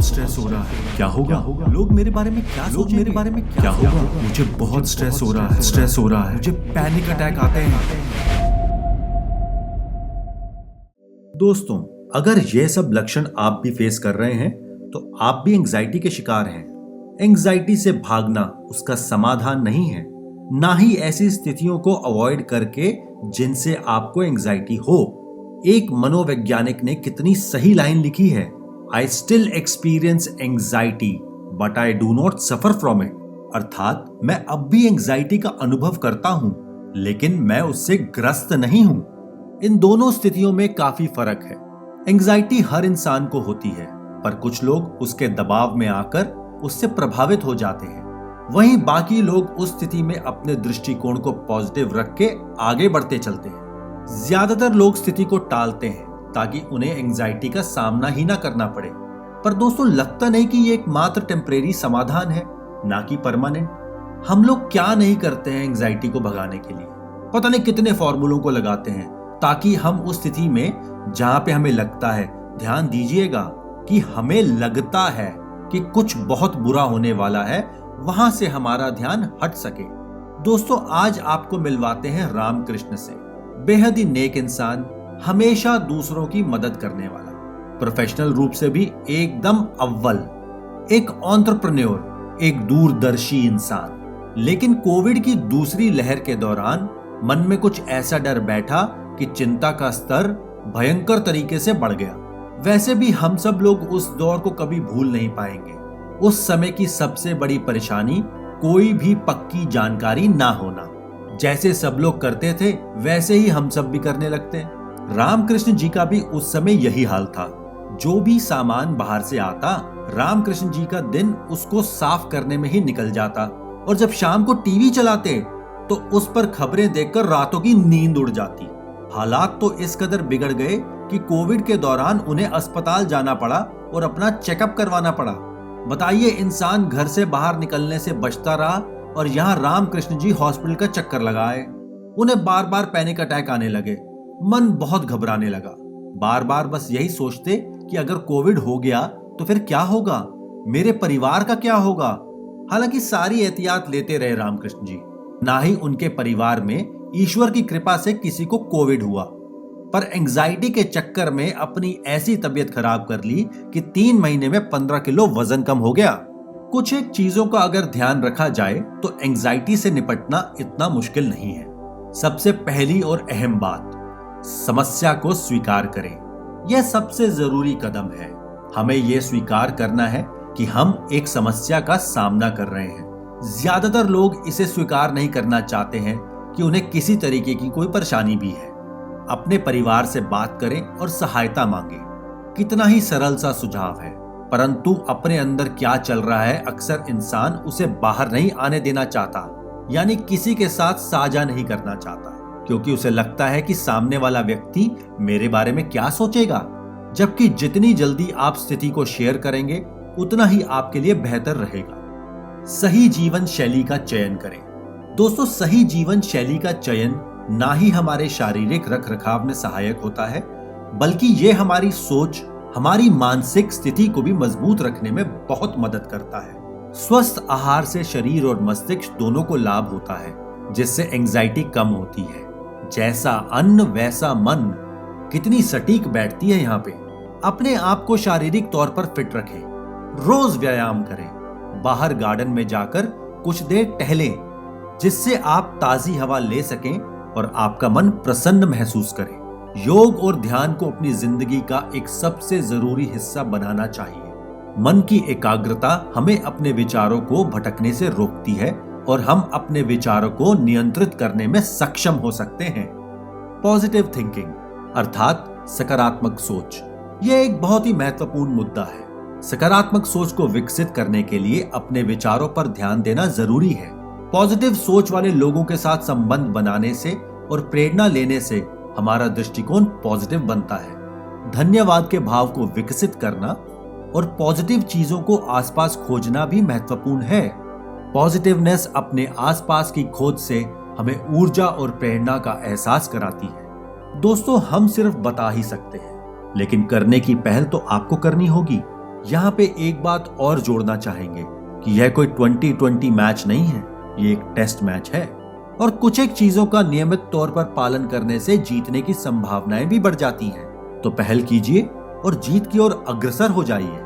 Stress हो रहा है। क्या होगा? लोग मेरे बारे में क्या सोचेंगे? मेरे बारे में क्या होगा? मुझे बहुत स्ट्रेस हो रहा है। स्ट्रेस हो रहा है। मुझे पैनिक अटैक आते हैं। दोस्तों, अगर यह सब लक्षण आप भी फेस कर रहे हैं तो आप भी एंजाइटी के शिकार हैं। एंजाइटी से भागना उसका समाधान नहीं है, ना ही ऐसी स्थितियों को अवॉइड करके जिनसे आपको एंजाइटी हो। एक मनोवैज्ञानिक ने कितनी सही लाइन लिखी है, I still experience anxiety but I do not suffer from it. अर्थात मैं अब भी एंजाइटी का अनुभव करता हूं, लेकिन मैं उससे ग्रस्त नहीं हूं। इन दोनों स्थितियों में काफी फर्क है। एंजाइटी हर इंसान को होती है, पर कुछ लोग उसके दबाव में आकर उससे प्रभावित हो जाते हैं। वहीं बाकी लोग उस स्थिति में अपने दृष्टिकोण को पॉजिटिव रख के आगे बढ़ते चलते हैं। ज्यादातर लोग स्थिति को टालते हैं ताकि उन्हें एंजाइटी का सामना ही ना करना पड़े। पर दोस्तों, लगता नहीं कि ये एकमात्र टेम्परेरी समाधान है, ना कि परमानेंट। हम लोग क्या नहीं करते हैं एंजाइटी को भगाने के लिए। पता नहीं कितने फॉर्मूलों को लगाते हैं ताकि हम उस स्थिति में जहां पे हमें लगता है, ध्यान दीजिएगा कि हमें लगता है कि कुछ बहुत बुरा होने वाला है, वहां से हमारा ध्यान हट सके। दोस्तों, आज आपको मिलवाते हैं रामकृष्ण से। बेहद ही नेक इंसान, हमेशा दूसरों की मदद करने वाला, प्रोफेशनल रूप से भी एकदम अव्वल, एक एंटरप्रेन्योर, एक दूरदर्शी इंसान। लेकिन कोविड की दूसरी लहर के दौरान मन में कुछ ऐसा डर बैठा कि चिंता का स्तर भयंकर तरीके से बढ़ गया। वैसे भी हम सब लोग उस दौर को कभी भूल नहीं पाएंगे। उस समय की सबसे बड़ी परेशानी कोई भी पक्की जानकारी ना होना। जैसे सब लोग करते थे वैसे ही हम सब भी करने लगते। रामकृष्ण जी का भी उस समय यही हाल था। जो भी सामान बाहर से आता, रामकृष्ण जी का दिन उसको साफ करने में ही निकल जाता, और जब शाम को टीवी चलाते तो उस पर खबरें देखकर रातों की नींद उड़ जाती। हालात तो इस कदर बिगड़ गए कि कोविड के दौरान उन्हें अस्पताल जाना पड़ा और अपना चेकअप करवाना पड़ा। बताइए, इंसान घर से बाहर निकलने से बचता रहा और यहाँ रामकृष्ण जी हॉस्पिटल का चक्कर लगाए। उन्हें बार बार पैनिक अटैक आने लगे, मन बहुत घबराने लगा। बार बार बस यही सोचते कि अगर कोविड हो गया तो फिर क्या होगा, मेरे परिवार का क्या होगा। हालांकि सारी एहतियात लेते रहे रामकृष्ण जी, ना ही उनके परिवार में ईश्वर की कृपा से किसी को कोविड हुआ, पर एंजाइटी के चक्कर में अपनी ऐसी तबीयत खराब कर ली कि 3 महीने में 15 किलो वजन कम हो गया। कुछ एक चीजों का अगर ध्यान रखा जाए तो एंजाइटी से निपटना इतना मुश्किल नहीं है। सबसे पहली और अहम बात, समस्या को स्वीकार करें। यह सबसे जरूरी कदम है। हमें यह स्वीकार करना है कि हम एक समस्या का सामना कर रहे हैं। ज्यादातर लोग इसे स्वीकार नहीं करना चाहते हैं कि उन्हें किसी तरीके की कोई परेशानी भी है। अपने परिवार से बात करें और सहायता मांगें। कितना ही सरल सा सुझाव है, परंतु अपने अंदर क्या चल रहा है अक्सर इंसान उसे बाहर नहीं आने देना चाहता, यानी किसी के साथ साझा नहीं करना चाहता, क्योंकि उसे लगता है कि सामने वाला व्यक्ति मेरे बारे में क्या सोचेगा। जबकि जितनी जल्दी आप स्थिति को शेयर करेंगे उतना ही आपके लिए बेहतर रहेगा। सही जीवन शैली का चयन करें। दोस्तों, सही जीवन शैली का चयन ना ही हमारे शारीरिक रखरखाव में सहायक होता है, बल्कि ये हमारी सोच, हमारी मानसिक स्थिति को भी मजबूत रखने में बहुत मदद करता है। स्वस्थ आहार से शरीर और मस्तिष्क दोनों को लाभ होता है, जिससे एंजाइटी कम होती है। जैसा अन्न वैसा मन, कितनी सटीक बैठती है यहाँ पे। अपने आप को शारीरिक तौर पर फिट रखें, रोज व्यायाम करें, बाहर गार्डन में जाकर कुछ देर टहलें, जिससे आप ताजी हवा ले सकें और आपका मन प्रसन्न महसूस करे। योग और ध्यान को अपनी जिंदगी का एक सबसे जरूरी हिस्सा बनाना चाहिए। मन की एकाग्रता हमें अपने विचारों को भटकने से रोकती है और हम अपने विचारों को नियंत्रित करने में सक्षम हो सकते हैं। पॉजिटिव थिंकिंग अर्थात सकारात्मक सोच, यह एक बहुत ही महत्वपूर्ण मुद्दा है। सकारात्मक सोच को विकसित करने के लिए अपने विचारों पर ध्यान देना जरूरी है। पॉजिटिव सोच वाले लोगों के साथ संबंध बनाने से और प्रेरणा लेने से हमारा दृष्टिकोण पॉजिटिव बनता है। धन्यवाद के भाव को विकसित करना और पॉजिटिव चीजों को आसपास खोजना भी महत्वपूर्ण है। पॉजिटिवनेस अपने आसपास की खोज से हमें ऊर्जा और प्रेरणा का एहसास कराती है। दोस्तों, हम सिर्फ बता ही सकते हैं, लेकिन करने की पहल तो आपको करनी होगी। यहाँ पे एक बात और जोड़ना चाहेंगे कि यह कोई 2020 मैच नहीं है, ये एक टेस्ट मैच है और कुछ एक चीजों का नियमित तौर पर पालन करने से जीतने की संभावनाएं भी बढ़ जाती हैं। तो पहल कीजिए और जीत की ओर अग्रसर हो जाइए।